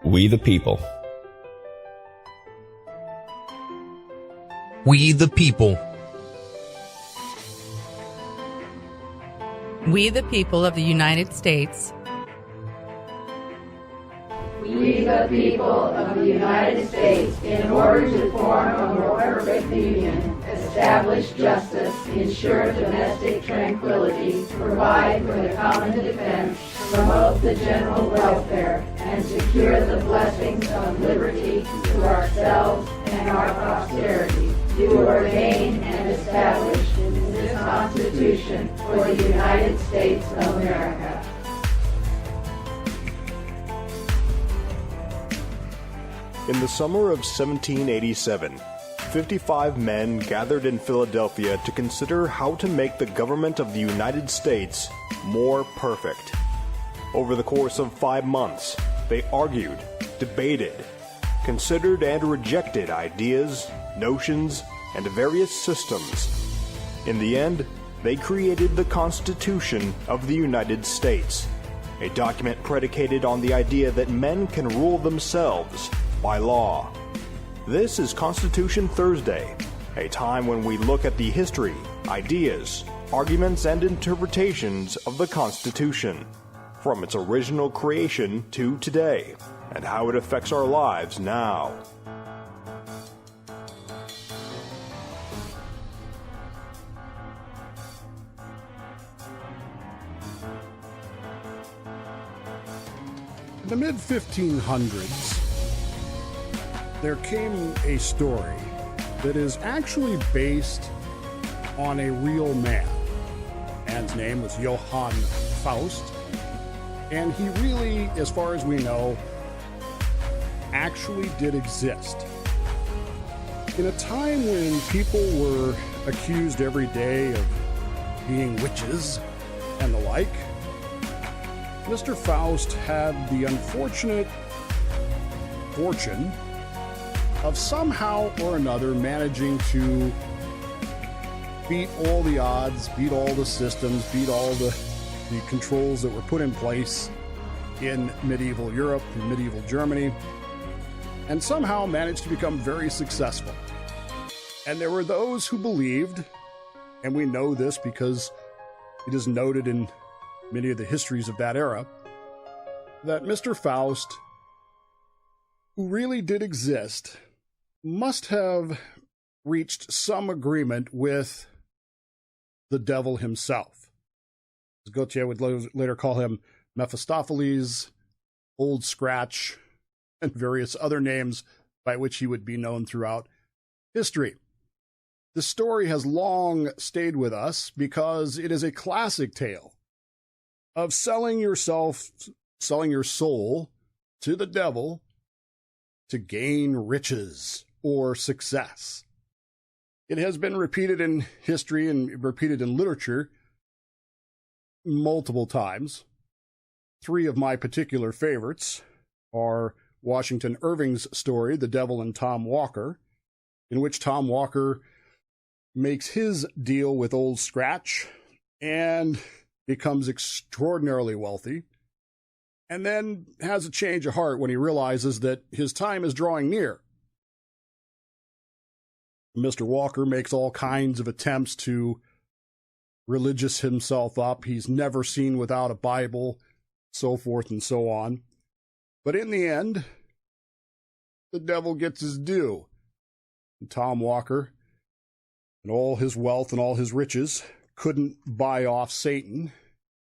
We the people. We the people. We the people of the United States. We the people of the United States, in order to form a more perfect union, establish justice, ensure domestic tranquility, provide for the common defense, promote the general welfare, and secure the blessings of liberty to ourselves and our posterity, do ordain and establish this Constitution for the United States of America. In the summer of 1787, 55 men gathered in Philadelphia to consider how to make the government of the United States more perfect. Over the course of 5 months, they argued, debated, considered and rejected ideas, notions, and various systems. In the end, they created the Constitution of the United States, a document predicated on the idea that men can rule themselves by law. This is Constitution Thursday, a time when we look at the history, ideas, arguments, and interpretations of the Constitution, from its original creation to today, and how it affects our lives now. In the mid-1500s, there came a story that is actually based on a real man. The man's name was Johann Faust, and he really, as far as we know, actually did exist. In a time when people were accused every day of being witches and the like, Mr. Faust had the unfortunate fortune of somehow or another managing to beat all the odds, beat all the systems, beat all the controls that were put in place in medieval Europe and medieval Germany, and somehow managed to become very successful. And there were those who believed, and we know this because it is noted in many of the histories of that era, that Mr. Faust, who really did exist, must have reached some agreement with the devil himself. Gautier would later call him Mephistopheles, Old Scratch, and various other names by which he would be known throughout history. The story has long stayed with us because it is a classic tale of selling your soul to the devil to gain riches or success. It has been repeated in history and repeated in literature multiple times. 3 of my particular favorites are Washington Irving's story, The Devil and Tom Walker, in which Tom Walker makes his deal with Old Scratch and becomes extraordinarily wealthy, and then has a change of heart when he realizes that his time is drawing near. Mr. Walker makes all kinds of attempts to religious himself up. He's never seen without a Bible, so forth and so on. But in the end, the devil gets his due. And Tom Walker and all his wealth and all his riches couldn't buy off Satan,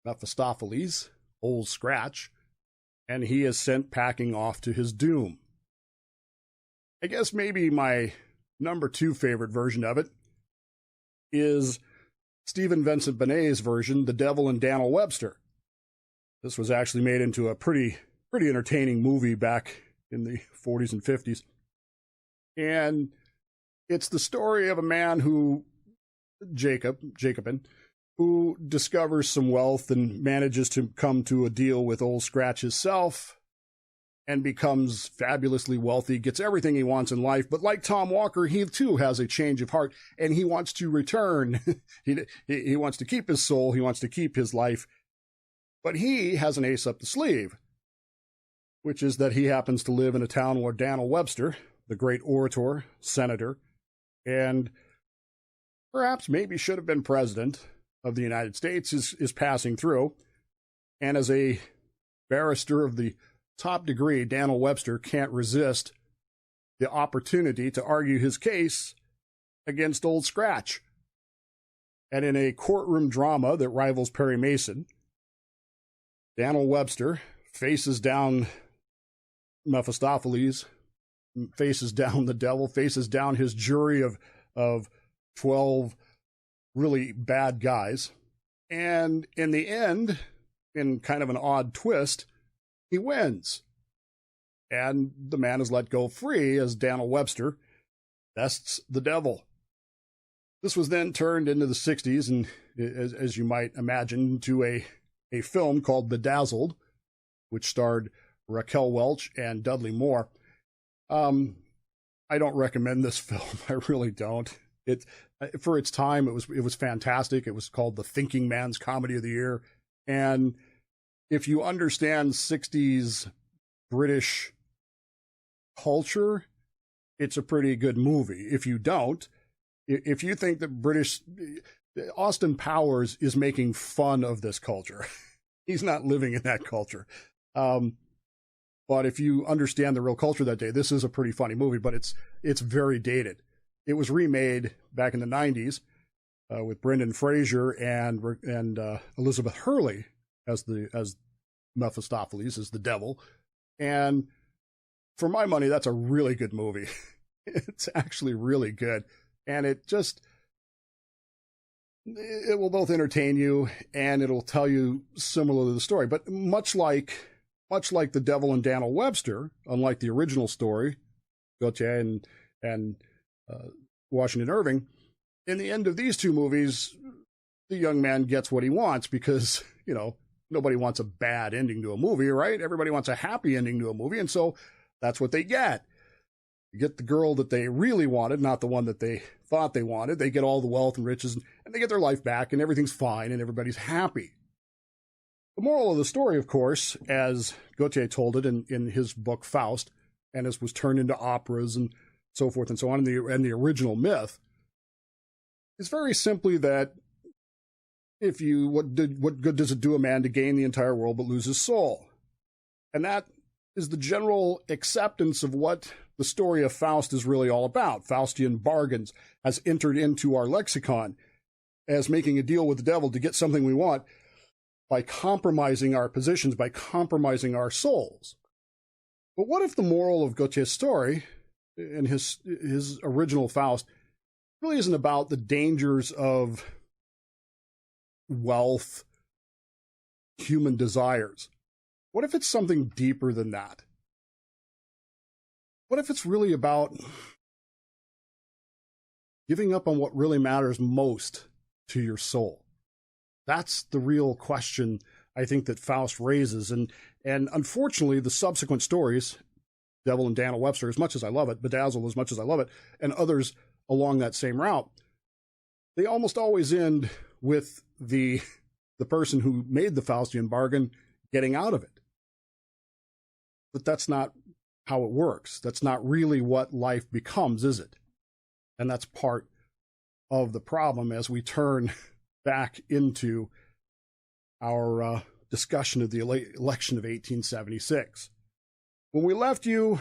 Mephistopheles, Old Scratch, and he is sent packing off to his doom. I guess maybe my number 2 favorite version of it is Stephen Vincent Benet's version, The Devil and Daniel Webster. This was actually made into a pretty entertaining movie back in the 40s and 50s. And it's the story of a man who, Jacobin, who discovers some wealth and manages to come to a deal with Old Scratch himself and becomes fabulously wealthy, gets everything he wants in life. But like Tom Walker, he too has a change of heart, and he wants to return. he wants to keep his soul. He wants to keep his life. But he has an ace up the sleeve. which is that he happens to live in a town where Daniel Webster, the great orator, senator, and perhaps maybe should have been president of the United States, is passing through. And as a barrister of the top degree, Daniel Webster can't resist the opportunity to argue his case against Old Scratch. And in a courtroom drama that rivals Perry Mason, Daniel Webster faces down Mephistopheles, faces down the devil, faces down his jury of 12 really bad guys. And in the end, in kind of an odd twist, he wins. And the man is let go free as Daniel Webster bests the devil. This was then turned into the 60s, and as you might imagine, to a film called Bedazzled, which starred Raquel Welch and Dudley Moore. I don't recommend this film. I really don't. For its time, it was fantastic. It was called the Thinking Man's Comedy of the Year. And if you understand 60s British culture, it's a pretty good movie. If you don't, if you think that Austin Powers is making fun of this culture, he's not living in that culture. But if you understand the real culture that day, this is a pretty funny movie, but it's very dated. It was remade back in the 90s with Brendan Fraser and Elizabeth Hurley as Mephistopheles, as the devil. And for my money, that's a really good movie. It's actually really good. And it will both entertain you and it'll tell you similar to the story. But much like The Devil and Daniel Webster, unlike the original story, Gautier and Washington Irving, in the end of these two movies, the young man gets what he wants because, nobody wants a bad ending to a movie, right? Everybody wants a happy ending to a movie, and so that's what they get. You get the girl that they really wanted, not the one that they thought they wanted. They get all the wealth and riches, and they get their life back, and everything's fine, and everybody's happy. The moral of the story, of course, as Gautier told it in his book Faust, and as was turned into operas and so forth and so on, and the original myth, is very simply that what good does it do a man to gain the entire world but lose his soul? And that is the general acceptance of what the story of Faust is really all about. Faustian bargains has entered into our lexicon as making a deal with the devil to get something we want by compromising our positions, by compromising our souls. But what if the moral of Gautier's story in his original Faust really isn't about the dangers of wealth, human desires? What if it's something deeper than that? What if it's really about giving up on what really matters most to your soul? That's the real question I think that Faust raises. And unfortunately, the subsequent stories, Devil and Daniel Webster, as much as I love it, Bedazzled, as much as I love it, and others along that same route, they almost always end with the person who made the Faustian bargain getting out of it. But that's not how it works. That's not really what life becomes, is it? And that's part of the problem as we turn back into our discussion of the election of 1876. When we left you a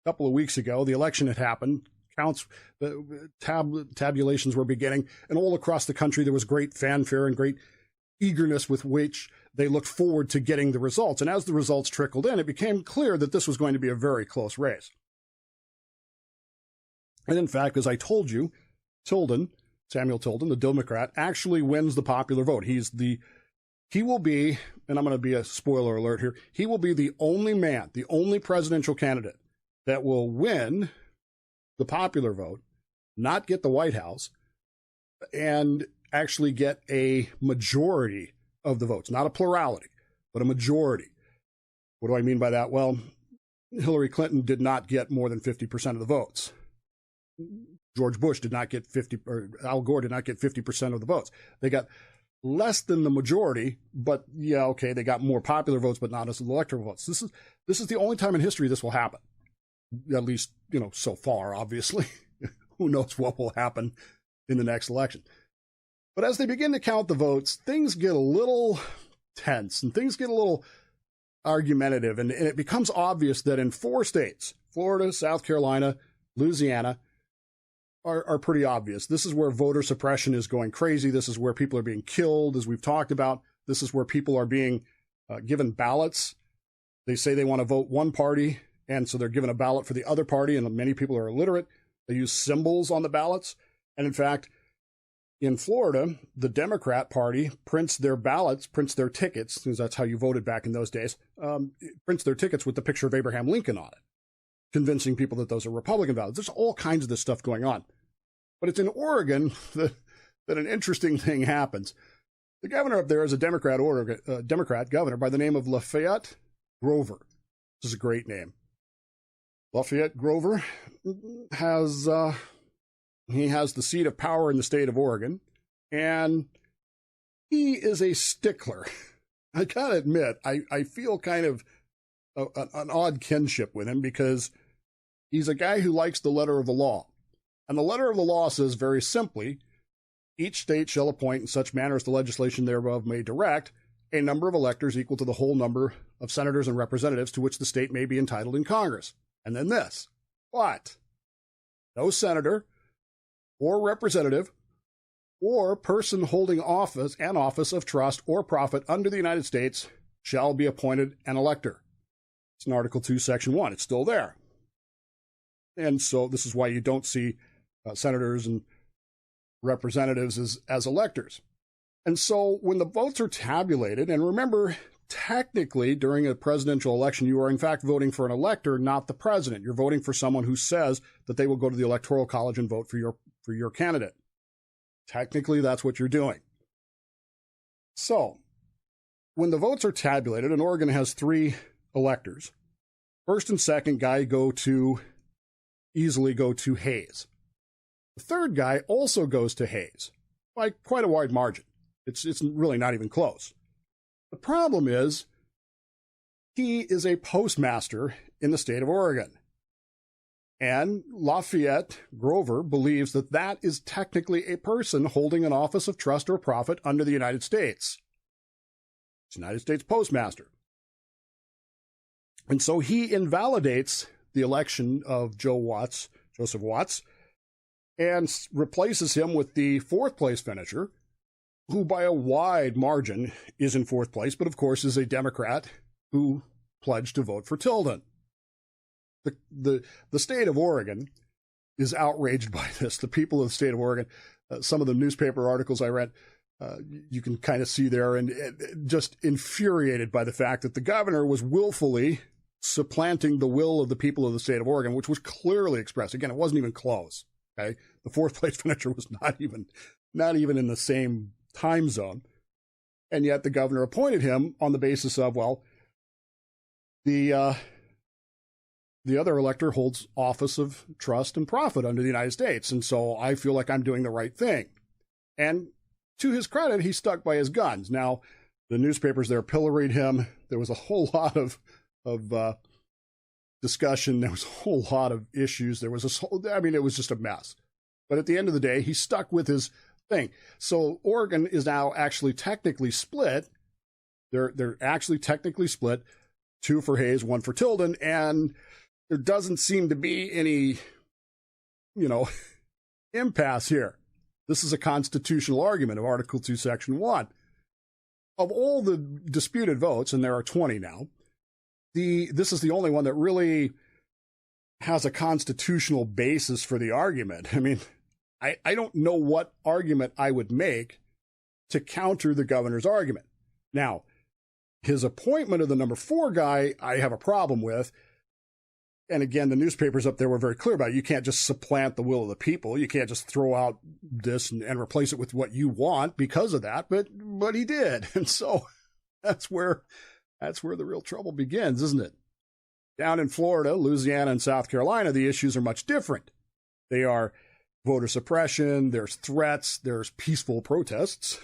couple of weeks ago, the election had happened. Tabulations were beginning, and all across the country there was great fanfare and great eagerness with which they looked forward to getting the results. And as the results trickled in, it became clear that this was going to be a very close race. And in fact, as I told you, Samuel Tilden, the Democrat, actually wins the popular vote. He will be, and I'm going to be a spoiler alert here, he will be the only man, the only presidential candidate that will win the popular vote, not get the White House, and actually get a majority of the votes. Not a plurality, but a majority. What do I mean by that? Well, Hillary Clinton did not get more than 50% of the votes. George Bush did not get 50, or Al Gore did not get 50% of the votes. They got less than the majority, but yeah, okay, they got more popular votes, but not as electoral votes. This is the only time in history this will happen. At least, so far, obviously. Who knows what will happen in the next election. But as they begin to count the votes, things get a little tense and things get a little argumentative. And it becomes obvious that in 4 states, Florida, South Carolina, Louisiana, are pretty obvious. This is where voter suppression is going crazy. This is where people are being killed, as we've talked about. This is where people are being given ballots. They say they want to vote one party, and so they're given a ballot for the other party, and many people are illiterate. They use symbols on the ballots. And in fact, in Florida, the Democrat Party prints their ballots, prints their tickets, because that's how you voted back in those days, prints their tickets with the picture of Abraham Lincoln on it, convincing people that those are Republican ballots. There's all kinds of this stuff going on. But it's in Oregon that an interesting thing happens. The governor up there is a Democrat governor by the name of Lafayette Grover. This is a great name. Lafayette Grover has the seat of power in the state of Oregon, and he is a stickler. I gotta admit, I feel kind of an odd kinship with him because he's a guy who likes the letter of the law. And the letter of the law says very simply, each state shall appoint in such manner as the legislation thereof may direct a number of electors equal to the whole number of senators and representatives to which the state may be entitled in Congress. And then this, what? No senator or representative or person holding office of trust or profit under the United States shall be appointed an elector. It's in Article 2, Section 1. It's still there. And so this is why you don't see senators and representatives as electors. And so when the votes are tabulated, and remember, technically during a presidential election, you are in fact voting for an elector, not the president. You're voting for someone who says that they will go to the Electoral College and vote for your candidate. Technically, that's what you're doing. So when the votes are tabulated, and Oregon has 3 electors, first and second guy easily go to Hayes. The third guy also goes to Hayes by quite a wide margin. It's really not even close. The problem is he is a postmaster in the state of Oregon. And Lafayette Grover believes that that is technically a person holding an office of trust or profit under the United States. It's United States postmaster. And so he invalidates the election of Joseph Watts, and replaces him with the 4th place finisher, who by a wide margin is in 4th place, but of course is a Democrat who pledged to vote for Tilden. The state of Oregon is outraged by this. The people of the state of Oregon, some of the newspaper articles I read, you can kind of see there, and just infuriated by the fact that the governor was willfully supplanting the will of the people of the state of Oregon, which was clearly expressed. Again, it wasn't even close. Okay, the 4th place finisher was not even in the same time zone, and yet the governor appointed him on the basis of, well, the other elector holds office of trust and profit under the United States, and so I feel like I'm doing the right thing. And to his credit, he stuck by his guns. Now, the newspapers there pilloried him. There was a whole lot of discussion. There was a whole lot of issues. It was just a mess. But at the end of the day, he stuck with his thing. So Oregon is now actually technically split. They're actually technically split, 2 for Hayes, 1 for Tilden, and there doesn't seem to be any, impasse here. This is a constitutional argument of Article 2, Section 1. Of all the disputed votes, and there are 20 now, this is the only one that really has a constitutional basis for the argument. I mean, I don't know what argument I would make to counter the governor's argument. Now, his appointment of the number 4 guy, I have a problem with. And again, the newspapers up there were very clear about it. You can't just supplant the will of the people. You can't just throw out this and replace it with what you want because of that. But he did. And so that's where the real trouble begins, isn't it? Down in Florida, Louisiana, and South Carolina, the issues are much different. They are voter suppression, there's threats, there's peaceful protests.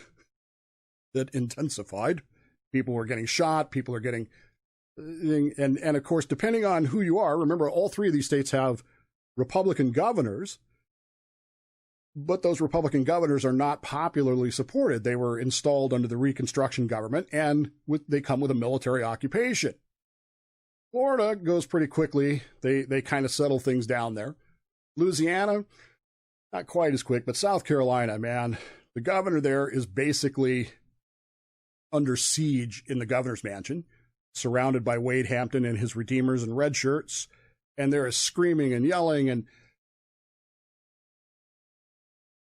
that intensified. People were getting shot. People are getting, and of course, depending on who you are, remember, all three of these states have Republican governors, but those Republican governors are not popularly supported. They were installed under the Reconstruction government, and they come with a military occupation. Florida goes pretty quickly. They kind of settle things down there. Louisiana, not quite as quick, but South Carolina, man, the governor there is basically under siege in the governor's mansion, surrounded by Wade Hampton and his Redeemers and red shirts, and there is screaming and yelling, and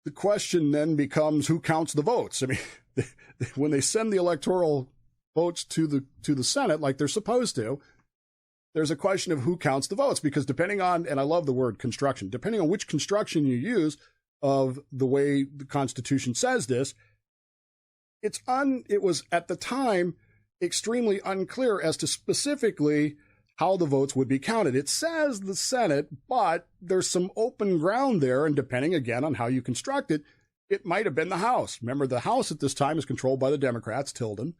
the question then becomes, who counts the votes? I mean, when they send the electoral votes to the Senate like they're supposed to, there's a question of who counts the votes, because depending on, and I love the word construction, depending on which construction you use of the way the Constitution says this, it was at the time extremely unclear as to specifically how the votes would be counted. It says the Senate, but there's some open ground there, and depending again on how you construct it, it might have been the House. Remember, the House at this time is controlled by the Democrats, Tilden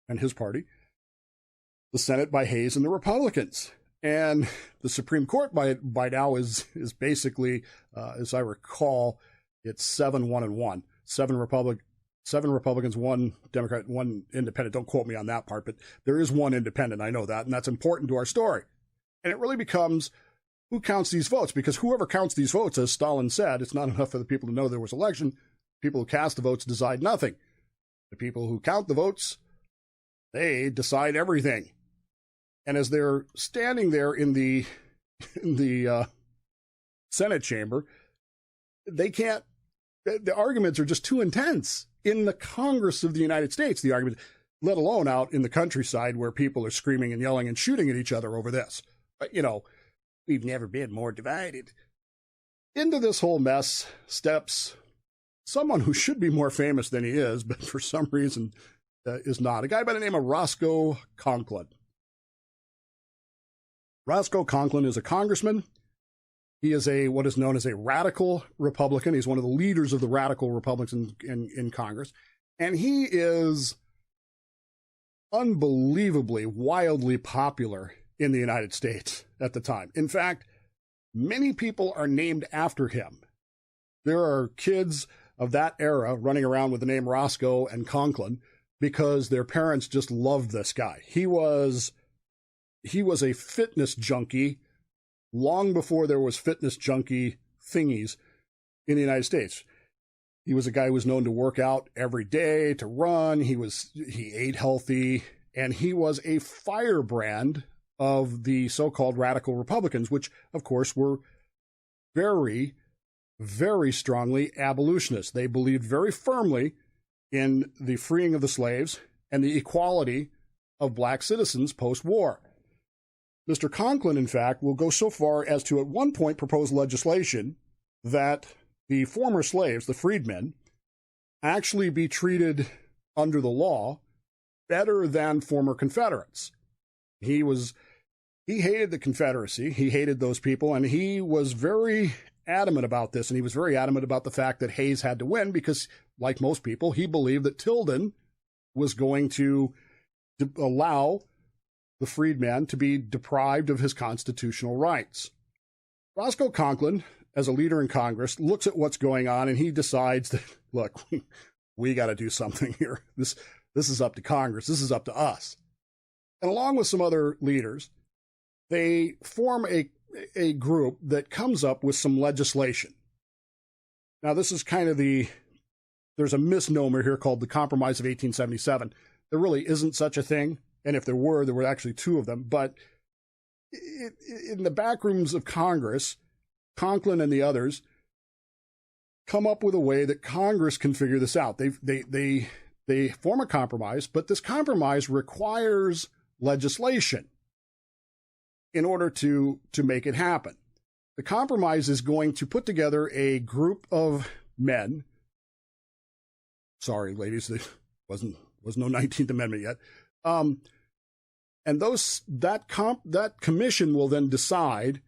and his party. The Senate by Hayes and the Republicans. And the Supreme Court by now is basically, as I recall, it's 7-1-1. Seven Republicans, one Democrat, one independent. Don't quote me on that part, but there is one independent. I know that, and that's important to our story. And it really becomes, who counts these votes? Because whoever counts these votes, as Stalin said, it's not enough for the people to know there was an election. People who cast the votes decide nothing. The people who count the votes, they decide everything. And as they're standing there in the Senate chamber, they can't, the arguments are just too intense. In the Congress of the United States, the argument, let alone out in the countryside where people are screaming and yelling and shooting at each other over this. But, we've never been more divided. Into this whole mess steps someone who should be more famous than he is, but for some reason is not. A guy by the name of Roscoe Conklin. Roscoe Conklin is a congressman. He is what is known as a radical Republican. He's one of the leaders of the radical Republicans in Congress. And he is unbelievably, wildly popular in the United States at the time. In fact, many people are named after him. There are kids of that era running around with the name Roscoe and Conklin because their parents just loved this guy. He was a fitness junkie long before there was fitness junkie thingies in the United States. He was a guy who was known to work out every day, to run. He ate healthy, and he was a firebrand of the so-called radical Republicans, which, of course, were very, very strongly abolitionists. They believed very firmly in the freeing of the slaves and the equality of black citizens post-war. Mr. Conklin, in fact, will go so far as to at one point propose legislation that the former slaves, the freedmen, actually be treated under the law better than former Confederates. He hated the Confederacy, he hated those people, and he was very adamant about this, and he was very adamant about the fact that Hayes had to win because, like most people, he believed that Tilden was going to allow the freedman to be deprived of his constitutional rights. Roscoe Conklin, as a leader in Congress, looks at what's going on, and he decides that, look, we got to do something here. This is up to Congress. This is up to us. And along with some other leaders, they form a group that comes up with some legislation. Now, this is kind of there's a misnomer here called the Compromise of 1877. There really isn't such a thing. And if there were actually two of them. But in the backrooms of Congress, Conklin and the others come up with a way that Congress can figure this out. They form a compromise, but this compromise requires legislation in order to make it happen. The compromise is going to put together a group of men. Sorry, ladies, there was no 19th Amendment yet. And that commission will then decide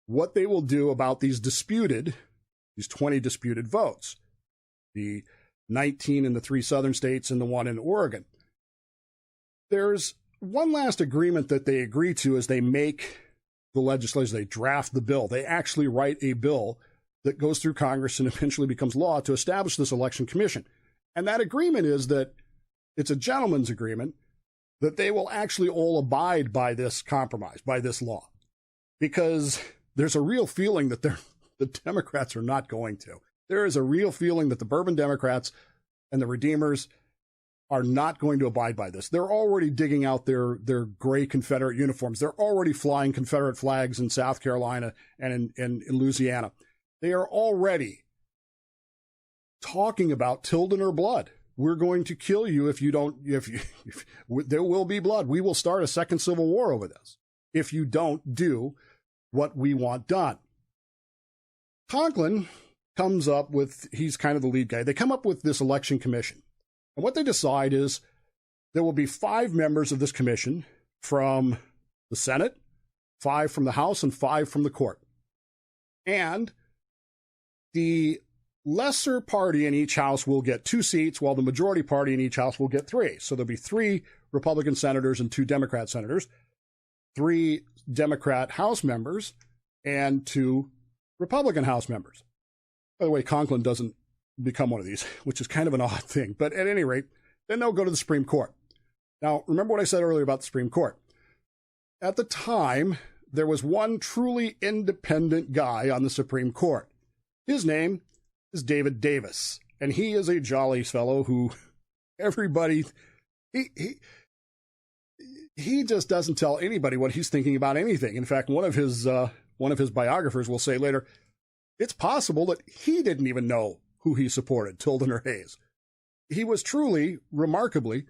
what they will do about these 20 disputed votes. The 19 in the 3 southern states and the 1 in Oregon. There's one last agreement that they agree to as they make the legislation. They draft the bill. They actually write a bill that goes through Congress and eventually becomes law to establish this election commission. And that agreement is that it's a gentleman's agreement that they will actually all abide by this compromise, by this law, because there's a real feeling that the Democrats are not going to. There is a real feeling that the Bourbon Democrats and the Redeemers are not going to abide by this. They're already digging out their gray Confederate uniforms. They're already flying Confederate flags in South Carolina and in Louisiana. They are already talking about Tilden or blood. We're going to kill you if you don't, if there will be blood. We will start a second civil war over this if you don't do what we want done. Conklin comes up with, he's kind of the lead guy. They come up with this election commission. And what they decide is there will be 5 members of this commission from the Senate, 5 from the House, and 5 from the court. And the lesser party in each house will get 2 seats, while the majority party in each house will get 3. So there'll be 3 Republican senators and 2 Democrat senators, 3 Democrat House members, and 2 Republican House members. By the way, Conklin doesn't become one of these, which is kind of an odd thing. But at any rate, then they'll go to the Supreme Court. Now, remember what I said earlier about the Supreme Court. At the time, there was one truly independent guy on the Supreme Court. His name is David Davis, and he is a jolly fellow who everybody, he just doesn't tell anybody what he's thinking about anything. In fact, one of his biographers will say later, it's possible that he didn't even know who he supported, Tilden or Hayes. He was truly, remarkably,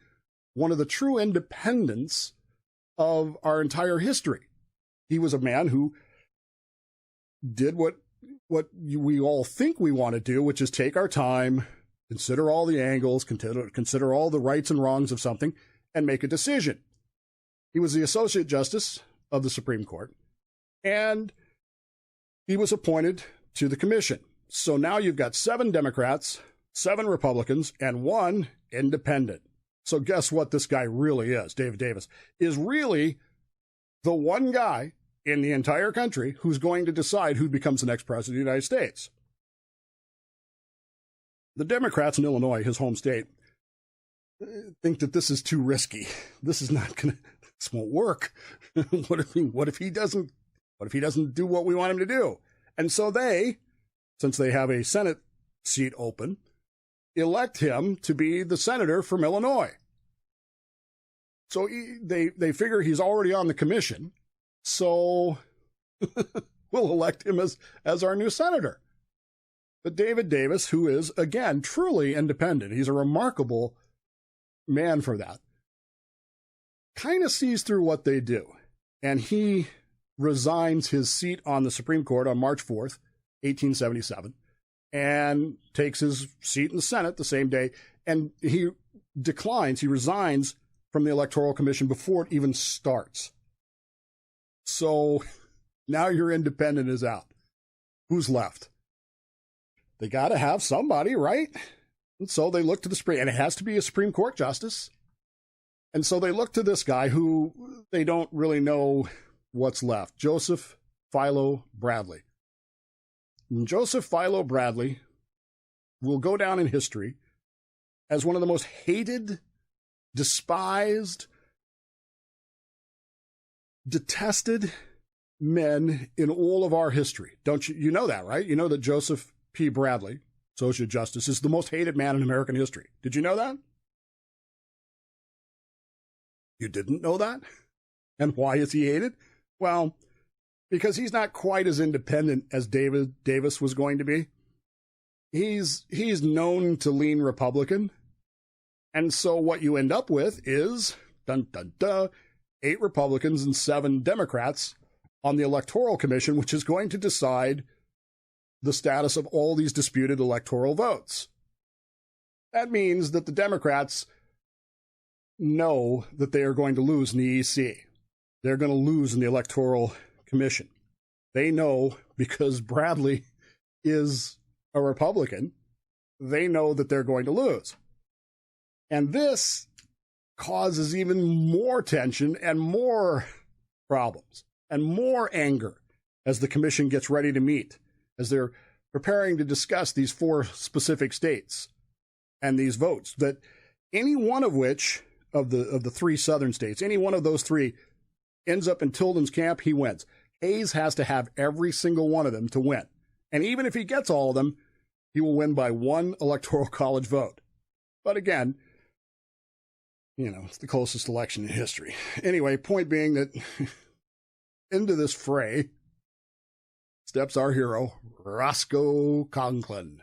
one of the true independents of our entire history. He was a man who did what we all think we want to do, which is take our time, consider all the angles, consider all the rights and wrongs of something, and make a decision. He was the Associate Justice of the Supreme Court, and he was appointed to the commission. So now you've got 7 Democrats, 7 Republicans, and 1 independent. So guess what this guy really is, David Davis, is really the one guy in the entire country who's going to decide who becomes the next president of the United States. The Democrats in Illinois, his home state, think that this is too risky. This won't work. What if he doesn't do what we want him to do? And so they, since they have a Senate seat open, elect him to be the senator from Illinois. So they figure he's already on the commission, so we'll elect him as our new senator. But David Davis, who is, again, truly independent, he's a remarkable man for that, kind of sees through what they do. And he resigns his seat on the Supreme Court on March 4th, 1877, and takes his seat in the Senate the same day. And he resigns from the Electoral Commission before it even starts. So now your independent is out. Who's left? They got to have somebody, right? And so they look to the Supreme, and it has to be a Supreme Court justice. And so they look to this guy who they don't really know what's left, Joseph Philo Bradley. And Joseph Philo Bradley will go down in history as one of the most hated, despised, detested men in all of our history. Don't you know that, right? You know that Joseph P. Bradley, Associate Justice, is the most hated man in American history. Did you know that? You didn't know that? And why is he hated? Well, because he's not quite as independent as David Davis was going to be. He's known to lean Republican. And so what you end up with is, 8 Republicans and 7 Democrats on the Electoral Commission, which is going to decide the status of all these disputed electoral votes. That means that the Democrats know that they are going to lose in the EC. They're going to lose in the Electoral Commission. They know because Bradley is a Republican they know that they're going to lose. And this causes even more tension and more problems and more anger as the commission gets ready to meet, as they're preparing to discuss these 4 specific states and these votes, that any one of which of the 3 southern states, any one of those 3 ends up in Tilden's camp, he wins. Hayes has to have every single one of them to win. And even if he gets all of them, he will win by 1 electoral college vote. But again, it's the closest election in history. Anyway, point being that into this fray steps our hero, Roscoe Conklin.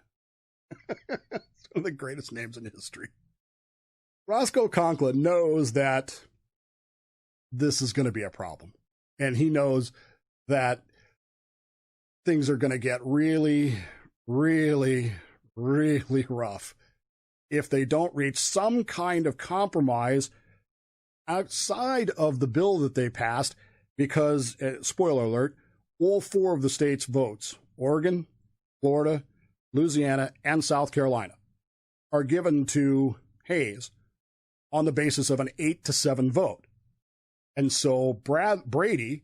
It's one of the greatest names in history. Roscoe Conklin knows that this is going to be a problem. And he knows that things are going to get really, really, really rough if they don't reach some kind of compromise outside of the bill that they passed, because, spoiler alert, all 4 of the state's votes, Oregon, Florida, Louisiana, and South Carolina, are given to Hayes on the basis of an 8-7 vote. And so Brady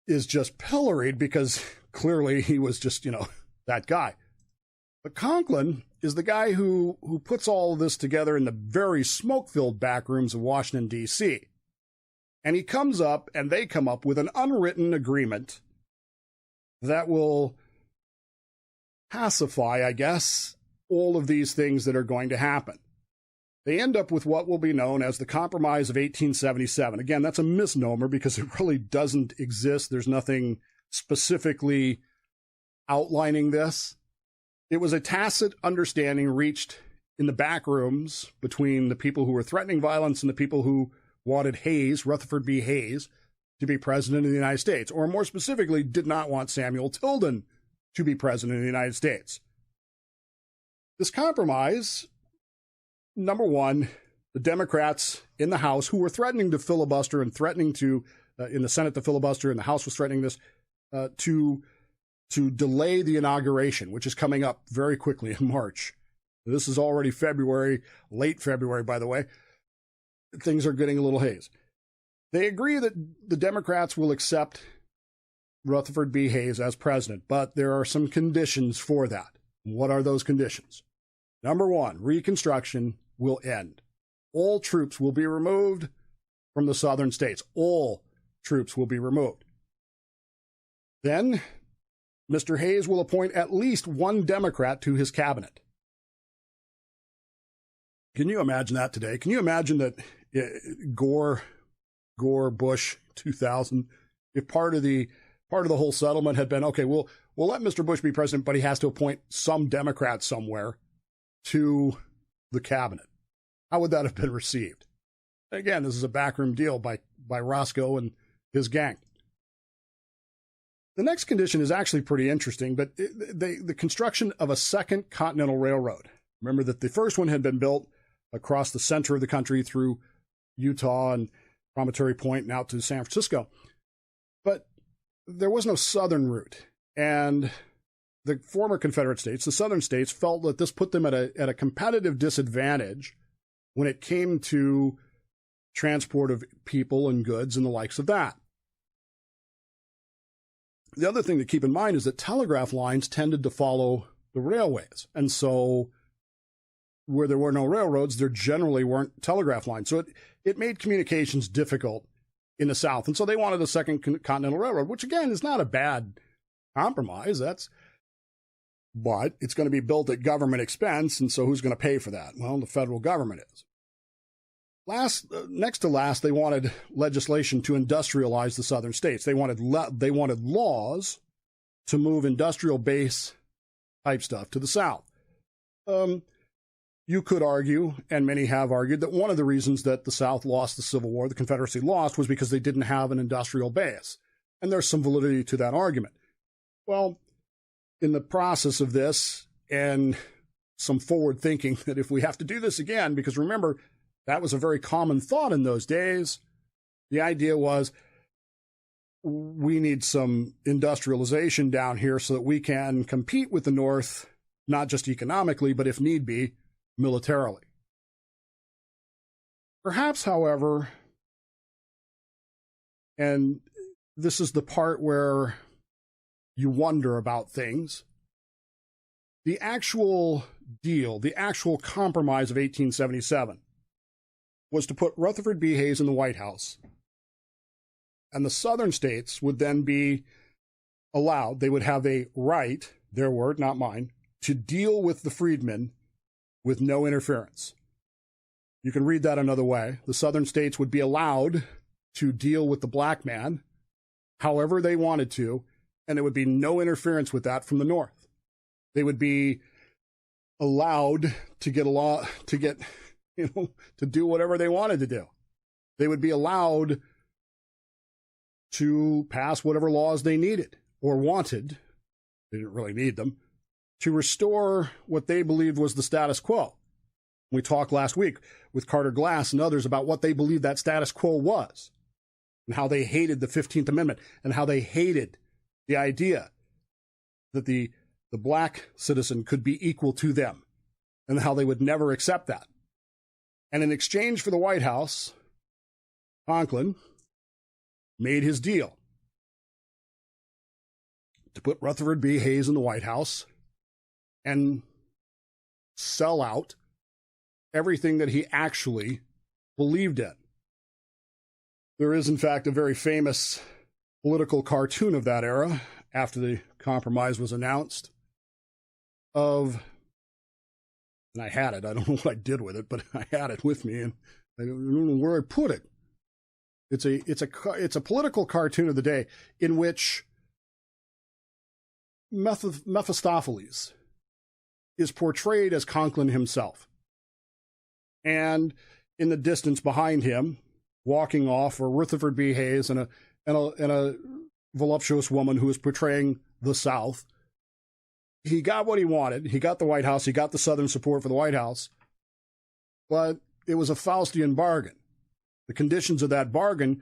is just pilloried because clearly he was just, that guy. But Conklin is the guy who puts all of this together in the very smoke-filled back rooms of Washington, D.C. And he comes up, and they come up with an unwritten agreement that will pacify, I guess, all of these things that are going to happen. They end up with what will be known as the Compromise of 1877. Again, that's a misnomer because it really doesn't exist. There's nothing specifically outlining this. It was a tacit understanding reached in the back rooms between the people who were threatening violence and the people who wanted Hayes, Rutherford B. Hayes, to be president of the United States, or more specifically, did not want Samuel Tilden to be president of the United States. This compromise, number one, the Democrats in the House, who were threatening to filibuster and threatening to, in the Senate, to filibuster, and the House was threatening this, to delay the inauguration, which is coming up very quickly in March. This is already February, late February, by the way. Things are getting a little hazy. They agree that the Democrats will accept Rutherford B. Hayes as president, but there are some conditions for that. What are those conditions? Number one, Reconstruction will end. All troops will be removed from the southern states. All troops will be removed. Then, Mr. Hayes will appoint at least 1 Democrat to his cabinet. Can you imagine that today? Can you imagine that Gore, Bush, 2000, if part of the whole settlement had been, okay, we'll let Mr. Bush be president, but he has to appoint some Democrat somewhere to the cabinet. How would that have been received? Again, this is a backroom deal by Roscoe and his gang. The next condition is actually pretty interesting, but the construction of a second continental railroad. Remember that the first one had been built across the center of the country through Utah and Promontory Point and out to San Francisco. But there was no southern route. And the former Confederate states, the southern states, felt that this put them at a competitive disadvantage when it came to transport of people and goods and the likes of that. The other thing to keep in mind is that telegraph lines tended to follow the railways. And so where there were no railroads, there generally weren't telegraph lines. So it made communications difficult in the South. And so they wanted a second continental railroad, which again is not a bad compromise. But it's going to be built at government expense. And so who's going to pay for that? Well, the federal government is. Next to last, they wanted legislation to industrialize the southern states. They wanted laws to move industrial base type stuff to the South. You could argue, and many have argued, that one of the reasons that the South lost the Civil War, the Confederacy lost, was because they didn't have an industrial base. And there's some validity to that argument. Well, in the process of this, and some forward thinking that if we have to do this again, because remember, that was a very common thought in those days. The idea was, we need some industrialization down here so that we can compete with the North not just economically, but if need be, militarily. Perhaps, however, and this is the part where you wonder about things, the actual deal, the actual compromise of 1877 was to put Rutherford B. Hayes in the White House, and the southern states would then be allowed, they would have a right, their word, not mine, to deal with the freedmen with no interference. You can read that another way. The southern states would be allowed to deal with the black man however they wanted to, and there would be no interference with that from the north. They would be allowed to get to do whatever they wanted to do. They would be allowed to pass whatever laws they needed or wanted. They didn't really need them, to restore what they believed was the status quo. We talked last week with Carter Glass and others about what they believed that status quo was and how they hated the 15th Amendment and how they hated the idea that the black citizen could be equal to them and how they would never accept that. And in exchange for the White House, Conklin made his deal to put Rutherford B. Hayes in the White House and sell out everything that he actually believed in. There is, in fact, a very famous political cartoon of that era, after the compromise was announced, and I had it. I don't know what I did with it, but I had it with me, and I don't know where I put it. It's a political cartoon of the day in which Mephistopheles is portrayed as Conklin himself. And in the distance behind him, walking off, are Rutherford B. Hayes and a voluptuous woman who is portraying the South. He got what he wanted. He got the White House. He got the Southern support for the White House. But it was a Faustian bargain. The conditions of that bargain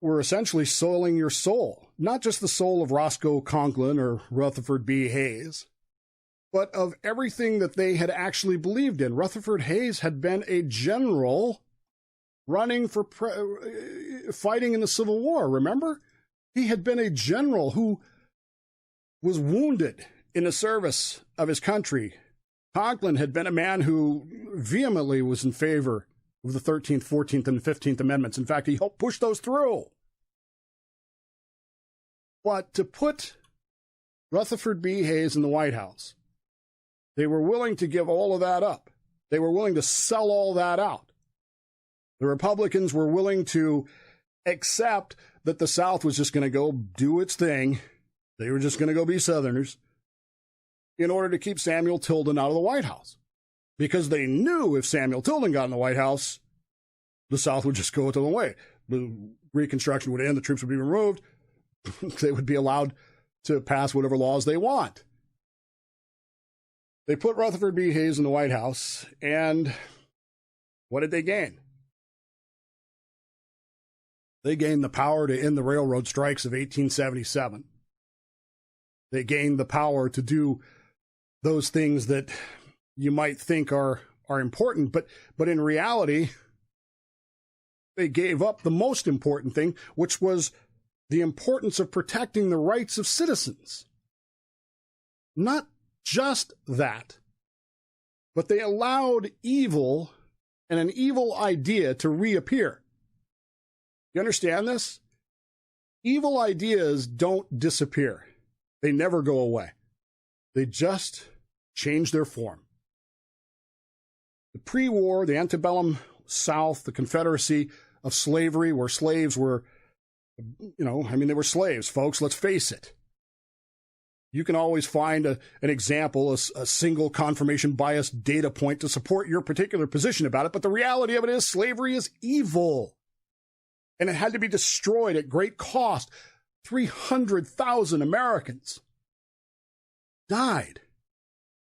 were essentially soiling your soul. Not just the soul of Roscoe Conklin or Rutherford B. Hayes, but of everything that they had actually believed in. Rutherford Hayes had been a general running for fighting in the Civil War, remember? He had been a general who was wounded in the service of his country. Conklin had been a man who vehemently was in favor of the 13th, 14th, and 15th Amendments. In fact, he helped push those through. But to put Rutherford B. Hayes in the White House, they were willing to give all of that up. They were willing to sell all that out. The Republicans were willing to accept that the South was just going to go do its thing. They were just going to go be Southerners in order to keep Samuel Tilden out of the White House. Because they knew if Samuel Tilden got in the White House, the South would just go its own way. The Reconstruction would end, the troops would be removed, they would be allowed to pass whatever laws they want. They put Rutherford B. Hayes in the White House, and what did they gain? They gained the power to end the railroad strikes of 1877. They gained the power to do those things that you might think are important, but in reality, they gave up the most important thing, which was the importance of protecting the rights of citizens. Not just that, but they allowed evil and an evil idea to reappear. You understand this? Evil ideas don't disappear. They never go away. They just change their form. The pre-war, the antebellum South, the Confederacy of slavery, where slaves were, they were slaves, folks, let's face it. You can always find an example, a single confirmation bias data point to support your particular position about it, but the reality of it is slavery is evil. And it had to be destroyed at great cost. 300,000 Americans died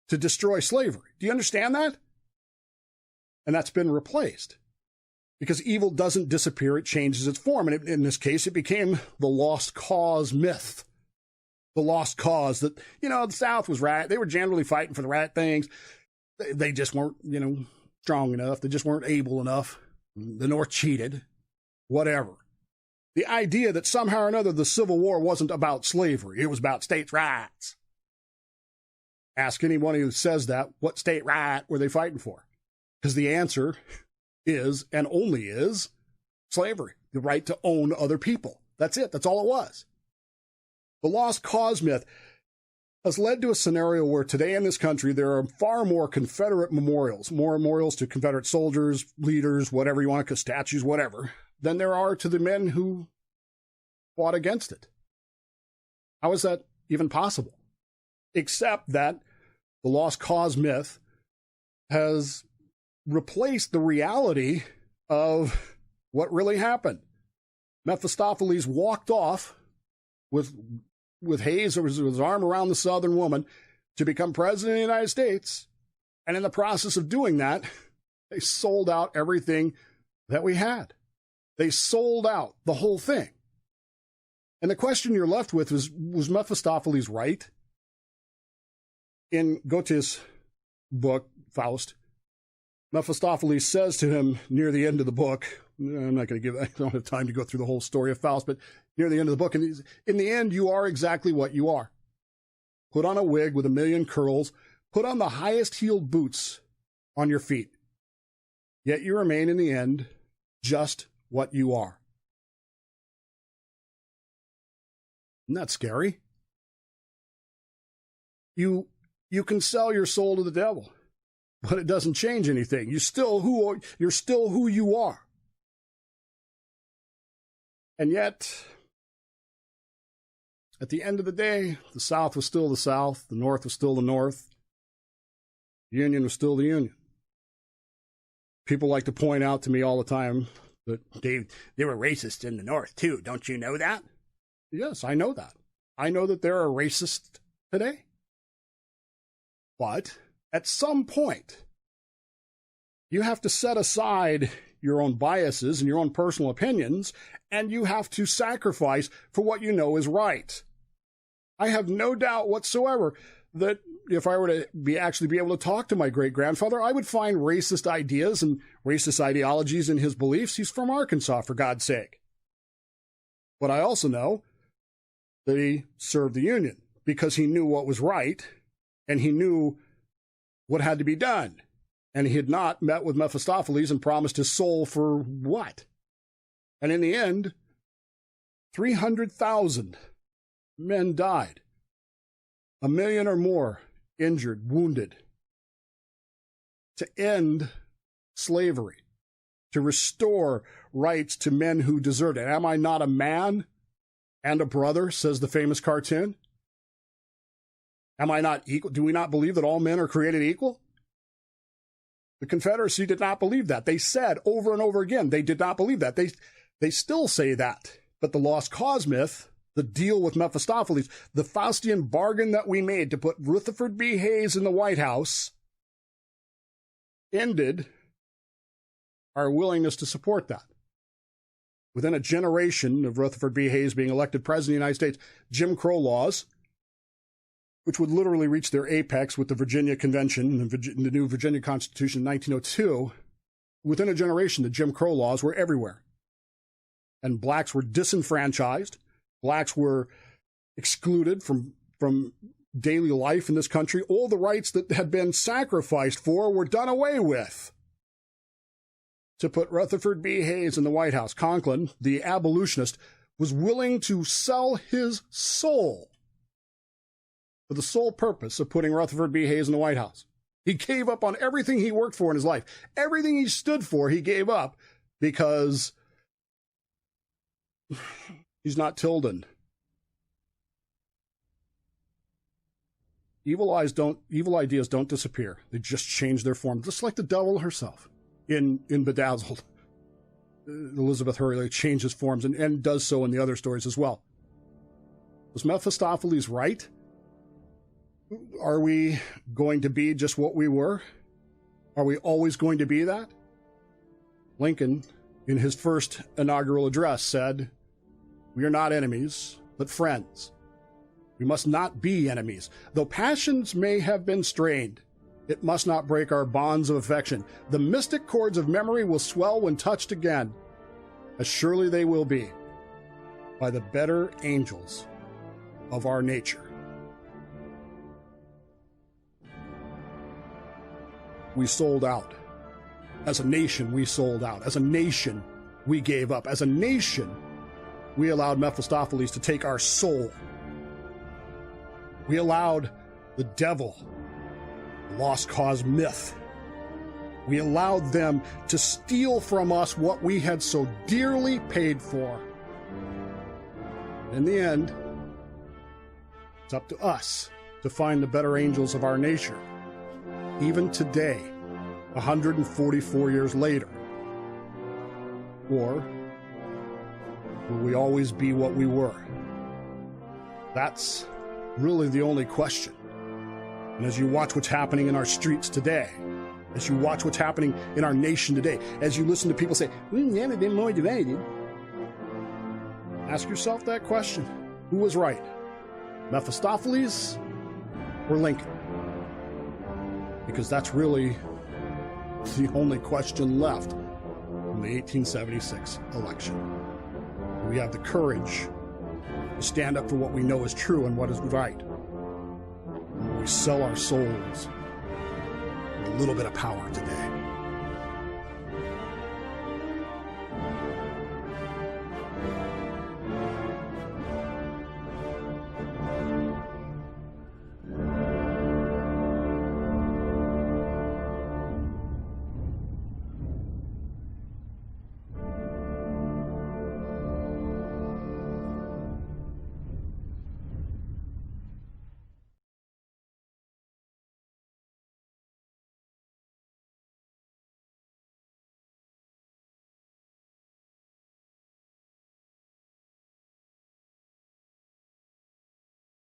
to destroy slavery. Do you understand that? And that's been replaced. Because evil doesn't disappear, it changes its form. And in this case, it became the lost cause myth. the lost cause, that, the South was right. They were generally fighting for the right things. They just weren't, strong enough. They just weren't able enough. The North cheated, whatever. The idea that somehow or another the Civil War wasn't about slavery. It was about states' rights. Ask anyone who says that, what state right were they fighting for? Because the answer is, and only is, slavery. The right to own other people. That's it. That's all it was. The lost cause myth has led to a scenario where today in this country there are far more Confederate memorials, more memorials to Confederate soldiers, leaders, whatever you want to, statues, whatever, than there are to the men who fought against it. How is that even possible? Except that the lost cause myth has replaced the reality of what really happened. Mephistopheles walked off with Hayes, with his arm around the Southern woman, to become president of the United States. And in the process of doing that, they sold out everything that we had. They sold out the whole thing. And the question you're left with was Mephistopheles right? In Goethe's book, Faust, Mephistopheles says to him near the end of the book, I'm not going to I don't have time to go through the whole story of Faust, but near the end of the book, and in the end, you are exactly what you are. Put on a wig with 1,000,000 curls, put on the highest heeled boots on your feet. Yet you remain in the end just what you are. Isn't that scary? You can sell your soul to the devil, but it doesn't change anything. You're still who you are. And yet, at the end of the day, the South was still the South, the North was still the North, the Union was still the Union. People like to point out to me all the time that they were racist in the North, too. Don't you know that? Yes, I know that. I know that there are racists today. But at some point, you have to set aside your own biases and your own personal opinions, and you have to sacrifice for what you know is right. I have no doubt whatsoever that if I were to actually be able to talk to my great-grandfather, I would find racist ideas and racist ideologies in his beliefs. He's from Arkansas, for God's sake. But I also know that he served the Union because he knew what was right, and he knew what had to be done. And he had not met with Mephistopheles and promised his soul for what? And in the end, 300,000 men died. 1,000,000 or more injured, wounded. To end slavery. To restore rights to men who deserved it. Am I not a man and a brother, says the famous cartoon? Am I not equal? Do we not believe that all men are created equal? The Confederacy did not believe that. They said over and over again they did not believe that. They still say that. But the lost cause myth, the deal with Mephistopheles, the Faustian bargain that we made to put Rutherford B. Hayes in the White House, ended our willingness to support that. Within a generation of Rutherford B. Hayes being elected president of the United States, Jim Crow laws, which would literally reach their apex with the Virginia Convention, the new Virginia Constitution in 1902, within a generation, the Jim Crow laws were everywhere. And blacks were disenfranchised. Blacks were excluded from daily life in this country. All the rights that had been sacrificed for were done away with. To put Rutherford B. Hayes in the White House, Conklin, the abolitionist, was willing to sell his soul for the sole purpose of putting Rutherford B. Hayes in the White House. He gave up on everything he worked for in his life. Everything he stood for, he gave up because he's not Tilden. Evil ideas don't disappear. They just change their form, just like the devil herself in Bedazzled. Elizabeth Hurley changes forms and does so in the other stories as well. Was Mephistopheles right? Are we going to be just what we were? Are we always going to be that? Lincoln, in his first inaugural address, said, "We are not enemies, but friends. We must not be enemies. Though passions may have been strained, it must not break our bonds of affection. The mystic chords of memory will swell when touched again, as surely they will be, by the better angels of our nature. We sold out. As a nation, we sold out. As a nation, we gave up. As a nation, we allowed Mephistopheles to take our soul. We allowed the devil, the lost cause myth. We allowed them to steal from us what we had so dearly paid for. In the end, it's up to us to find the better angels of our nature. Even today, 144 years later. Or will we always be what we were? That's really the only question. And as you watch what's happening in our streets today, as you watch what's happening in our nation today, as you listen to people say, we've never been more divided, ask yourself that question. Who was right? Mephistopheles or Lincoln? Because that's really the only question left from the 1876 election. We have the courage to stand up for what we know is true and what is right. We sell our souls for a little bit of power today.